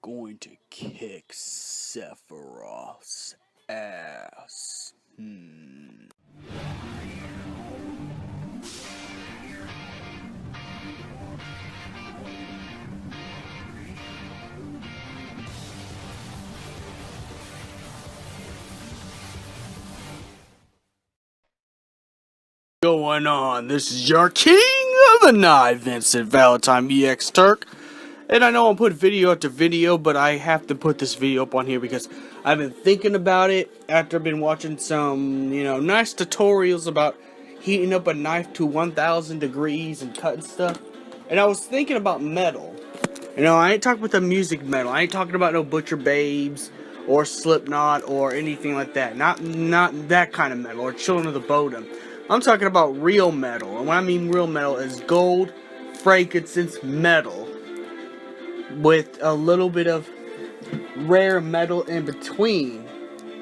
going to kick Sephiroth's ass. Going on? This is your king of the night, Vincent Valentine EX Turk. And I know I'm putting video after video, but I have to put this video up on here because I've been thinking about it after I've been watching some, nice tutorials about heating up a knife to 1000 degrees and cutting stuff. And I was thinking about metal. I ain't talking about the music metal. I ain't talking about no Butcher Babes or Slipknot or anything like that. Not that kind of metal or Children of the Bodom. I'm talking about real metal. And when I mean real metal is gold, frankincense metal with a little bit of rare metal in between,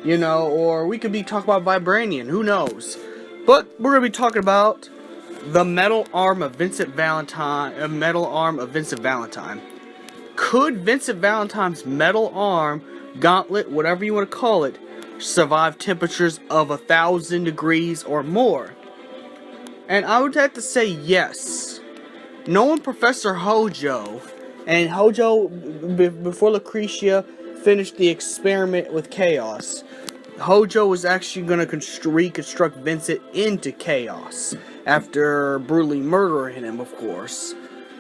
or we could be talking about vibranium, who knows. But we're going to be talking about the metal arm of Vincent Valentine, Could Vincent Valentine's metal arm, gauntlet, whatever you want to call it, survive temperatures of 1000 degrees or more? And I would have to say yes. Knowing Professor Hojo, and Hojo, before Lucretia finished the experiment with Chaos, Hojo was actually going to reconstruct Vincent into Chaos after brutally murdering him, of course.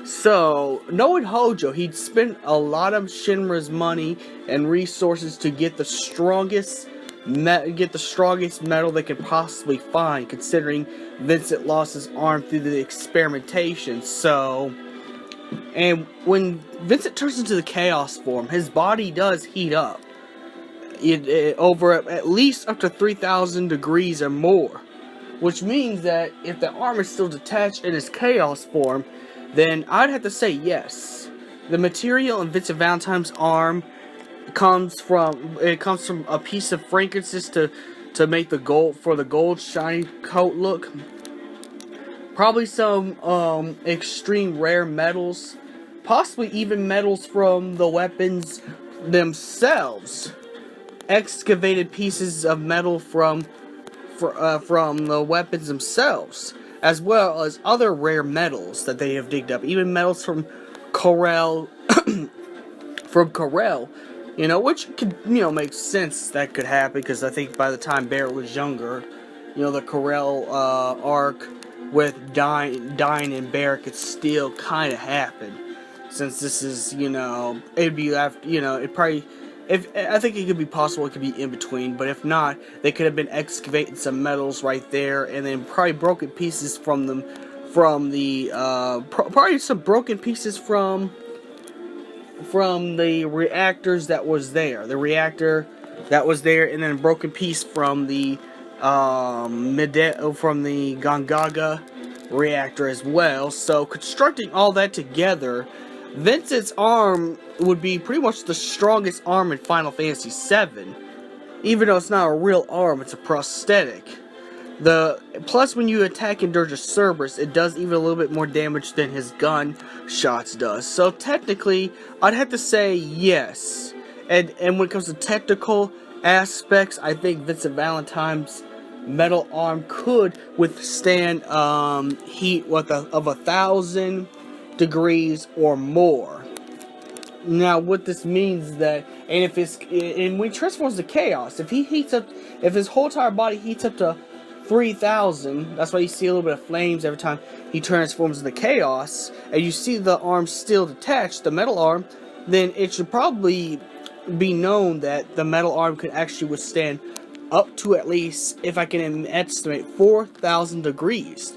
So, knowing Hojo, he'd spent a lot of Shinra's money and resources to get the strongest metal they could possibly find, considering Vincent lost his arm through the experimentation. So, and when Vincent turns into the Chaos form, his body does heat up over at least up to 3000 degrees or more, which means that if the arm is still detached in his Chaos form, then I'd have to say yes. The material in Vincent Valentine's arm comes from a piece of frankincense to make the gold shiny coat look. Probably some extreme rare metals, possibly even metals from the weapons themselves. Excavated pieces of metal from the weapons themselves, as well as other rare metals that they have digged up. Even metals from Corel, which could, make sense that could happen, because I think by the time Barrett was younger, the Corel arc with dying and Barrett could still kind of happen. Since this is, it'd be after, it probably, I think it could be possible it could be in between, but if not, they could have been excavating some metals right there, and then probably broken pieces from them, probably some broken pieces from the reactors that was there. And then a broken piece from the Gongaga reactor as well. So constructing all that together, Vincent's arm would be pretty much the strongest arm in Final Fantasy VII. Even though it's not a real arm, it's a prosthetic. Plus, when you attack Indurga Cerberus, it does even a little bit more damage than his gun shots does. So technically, I'd have to say yes. And when it comes to technical aspects, I think Vincent Valentine's metal arm could withstand heat of 1000 degrees or more. Now, what this means is that, and when he transforms to Chaos, if his whole entire body heats up to 3000, that's why you see a little bit of flames every time he transforms into Chaos, and you see the arm still detached, the metal arm, then it should probably be known that the metal arm could actually withstand up to, at least, if I can estimate, 4000 degrees.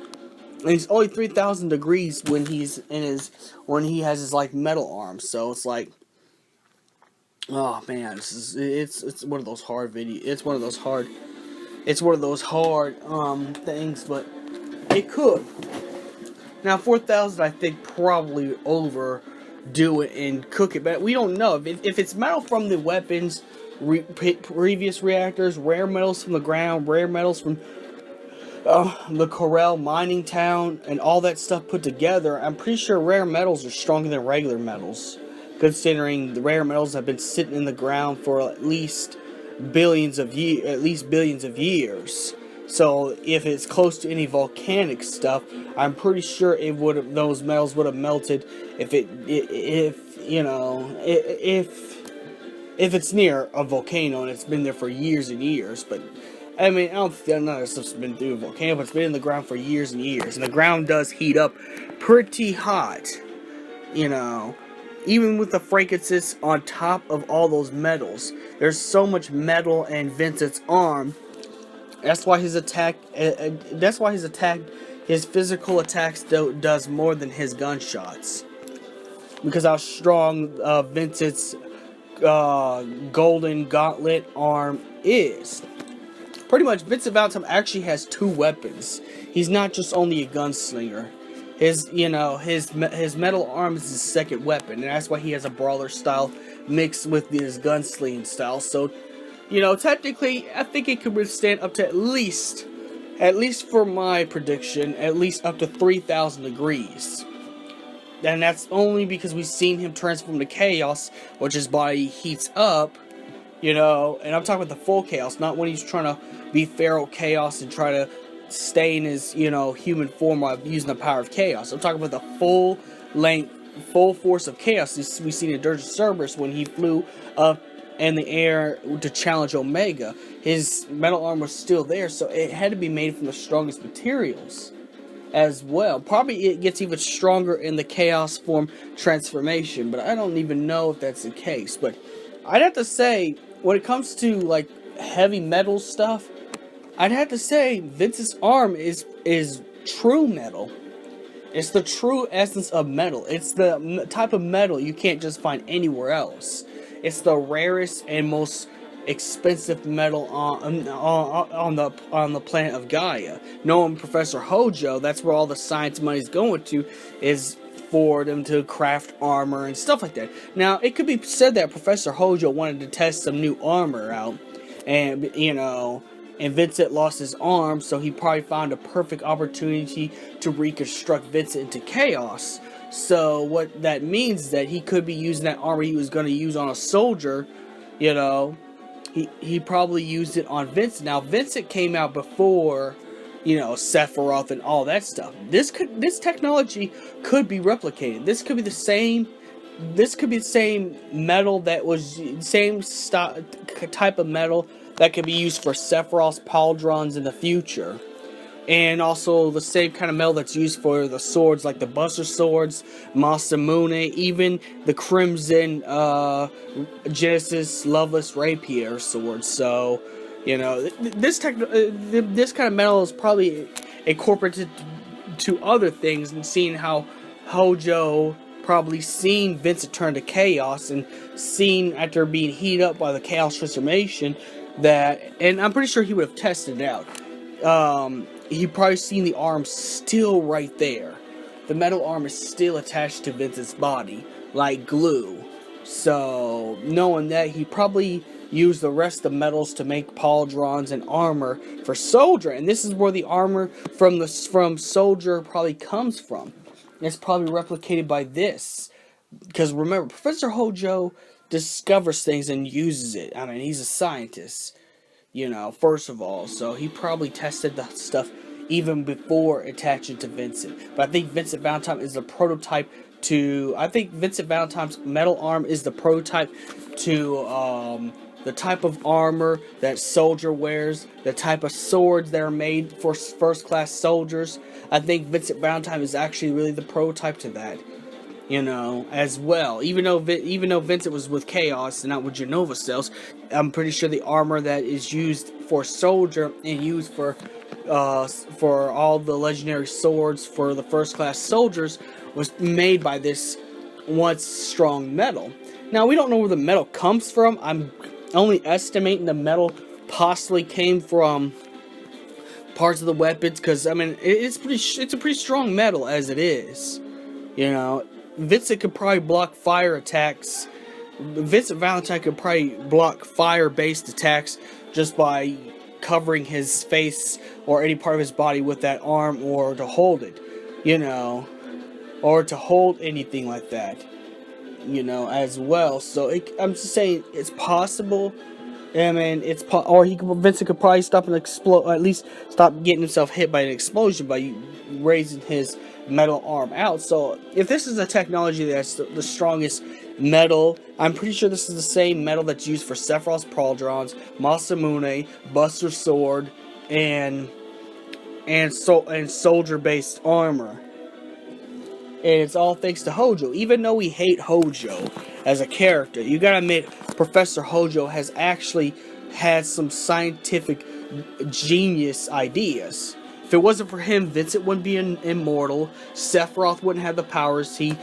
And it's only 3000 degrees when he has his metal arm. So it's like, oh man, it's one of those hard videos. It's one of those hard things, but it could. Now 4000, I think, probably overdo it and cook it, but we don't know if it's metal from the weapons, previous reactors, rare metals from the ground, rare metals from the Corel mining town, and all that stuff put together. I'm pretty sure rare metals are stronger than regular metals. considering the rare metals have been sitting in the ground for at least billions of years. So if it's close to any volcanic stuff, I'm pretty sure those metals would have melted if it's near a volcano and it's been there for years and years. But I mean, I don't think none of this stuff's been through a volcano, but it's been in the ground for years and years, and the ground does heat up pretty hot, even with the frankincense on top of all those metals. There's so much metal in Vincent's arm. That's why his physical attacks does more than his gunshots, because how strong Vincent's golden gauntlet arm is. Pretty much, Vincent Valentine actually has two weapons. He's not just only a gunslinger. His metal arm is his second weapon, and that's why he has a brawler style mixed with his gunslinging style. So, technically, I think it could withstand up to at least for my prediction, at least up to 3,000 degrees. And that's only because we've seen him transform to Chaos, which his body heats up, and I'm talking about the full Chaos, not when he's trying to be feral Chaos and try to stay in his, human form while using the power of Chaos. I'm talking about the full length, full force of Chaos we've seen in Dirge of Cerberus when he flew up in the air to challenge Omega. His metal armor was still there, so it had to be made from the strongest materials as well. Probably it gets even stronger in the Chaos form transformation, but I don't even know if that's the case. But I'd have to say, when it comes to like heavy metal stuff, I'd have to say Vince's arm is true metal. It's the true essence of metal. It's the type of metal you can't just find anywhere else. It's the rarest and most expensive metal on the planet of Gaia. Knowing Professor Hojo, that's where all the science money's going to, is for them to craft armor and stuff like that. Now, it could be said that Professor Hojo wanted to test some new armor out, and and Vincent lost his arm, so he probably found a perfect opportunity to reconstruct Vincent into Chaos. So what that means is that he could be using that armor he was going to use on a soldier, he probably used it on Vincent. Now, Vincent came out before, Sephiroth and all that stuff. This technology could be replicated. This could be the same metal that was same type of metal that could be used for Sephiroth's pauldrons in the future. And also the same kind of metal that's used for the swords, like the Buster Swords, Masamune, even the Crimson Genesis Loveless Rapier sword. So, this kind of metal is probably incorporated to other things, and seeing how Hojo probably seen Vincent turn to Chaos, and seen after being heated up by the Chaos transformation and I'm pretty sure he would have tested it out. He probably seen the arm still right there. The metal arm is still attached to Vincent's body, like glue. So, knowing that, he probably used the rest of the metals to make pauldrons and armor for Soldier. And this is where the armor from Soldier probably comes from. It's probably replicated by this. Because remember, Professor Hojo discovers things and uses it. I mean, he's a scientist, first of all. So he probably tested the stuff even before attaching to Vincent. But I think Vincent Valentine is the prototype I think Vincent Valentine's metal arm is the prototype to the type of armor that Soldier wears, the type of swords that are made for first-class soldiers. I think Vincent Valentine is actually really the prototype to that. As well. Even though Vincent was with Chaos and not with Genova cells, I'm pretty sure the armor that is used for Soldier and used for all the legendary swords for the first-class soldiers was made by this once strong metal. Now, we don't know where the metal comes from. I'm only estimating the metal possibly came from parts of the weapons, because, I mean, it's a pretty strong metal as it is. Vincent could probably block fire attacks. Vincent Valentine could probably block fire-based attacks just by covering his face or any part of his body with that arm, or to hold it, or to hold anything like that. you know, as well. So I'm just saying it's possible. I mean, or Vincent could probably stop an explode, at least stop getting himself hit by an explosion by raising his metal arm out. So if this is a technology that's the strongest metal, I'm pretty sure this is the same metal that's used for Sephiroth's Pauldrons, Masamune, Buster's sword, and soldier-based armor. And it's all thanks to Hojo. Even though we hate Hojo as a character, you gotta admit, Professor Hojo has actually had some scientific genius ideas. If it wasn't for him, Vincent wouldn't be immortal. Sephiroth wouldn't have the powers he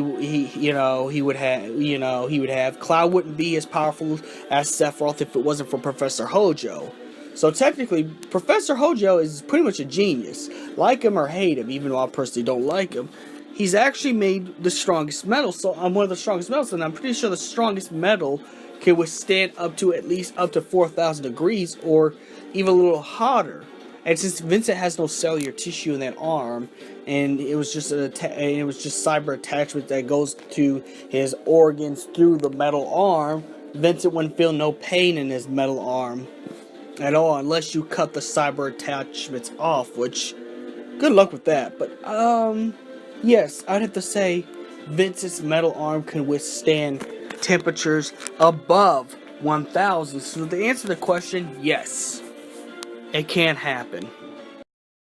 would have. Cloud wouldn't be as powerful as Sephiroth if it wasn't for Professor Hojo. So technically, Professor Hojo is pretty much a genius. Like him or hate him, even though I personally don't like him, he's actually made the strongest metal. So I'm one of the strongest metals, and I'm pretty sure the strongest metal can withstand at least up to 4,000 degrees, or even a little hotter. And since Vincent has no cellular tissue in that arm, and it was just cyber attachment that goes to his organs through the metal arm, Vincent wouldn't feel no pain in his metal arm at all, unless you cut the cyber attachments off, which, good luck with that. But yes, I'd have to say Vincent's metal arm can withstand temperatures above 1,000. So the answer to the question, yes, it can happen.